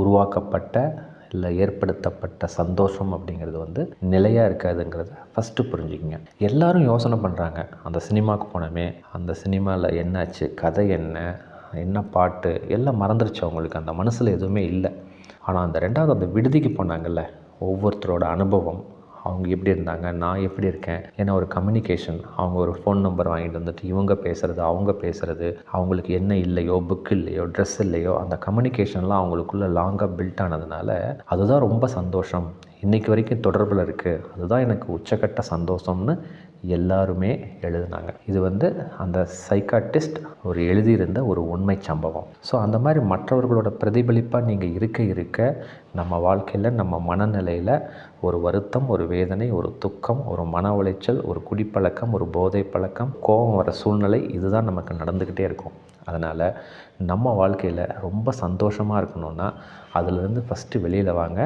உருவாக்கப்பட்ட இல்லை ஏற்படுத்தப்பட்ட சந்தோஷம் அப்படிங்கிறது வந்து நிலையாக இருக்காதுங்கிறத ஃபஸ்ட்டு புரிஞ்சுக்கங்க. எல்லாரும் யோசனை பண்ணுறாங்க, அந்த சினிமாவுக்கு போனோமே, அந்த சினிமாவில் என்னாச்சு, கதை என்ன, என்ன பாட்டு எல்லாம் மறந்துருச்சு அவங்களுக்கு, அந்த மனசில் எதுவுமே இல்லை. ஆனால் அந்த 2வது அந்த விடுதிக்கு போனாங்கல்ல, ஒவ்வொருத்தரோட அனுபவம், அவங்க எப்படி இருந்தாங்க, நான் எப்படி இருக்கேன், ஏன்னா ஒரு கம்யூனிகேஷன், அவங்க ஒரு ஃபோன் நம்பர் வாங்கிட்டு வந்துட்டு இவங்க பேசுகிறது, அவங்க பேசுகிறது, அவங்களுக்கு என்ன இல்லையோ, புக் இல்லையோ, ட்ரெஸ் இல்லையோ, அந்த கம்யூனிகேஷன்லாம் அவங்களுக்குள்ளே லாங்காக பில்ட் ஆனதுனால அதுதான் ரொம்ப சந்தோஷம், இன்றைக்கி வரைக்கும் தொடர்பில் இருக்குது, அதுதான் எனக்கு உச்சக்கட்ட சந்தோஷம்னு எல்லாருமே எழுதினாங்க. இது வந்து அந்த சைக்காட்டிஸ்ட் ஒரு எழுதியிருந்த ஒரு உண்மை சம்பவம். ஸோ அந்த மாதிரி மற்றவர்களோட பிரதிபலிப்பாக நீங்கள் இருக்க நம்ம வாழ்க்கையில், நம்ம மனநிலையில் ஒரு வருத்தம், ஒரு வேதனை, ஒரு துக்கம், ஒரு மன உளைச்சல், ஒரு குடிப்பழக்கம், ஒரு போதை பழக்கம், கோபம் வர சூழ்நிலை, இதுதான் நமக்கு நடந்துக்கிட்டே இருக்கும். அதனால் நம்ம வாழ்க்கையில் ரொம்ப சந்தோஷமாக இருக்கணும்னா அதிலேருந்து ஃபஸ்ட்டு வெளியில் வாங்க.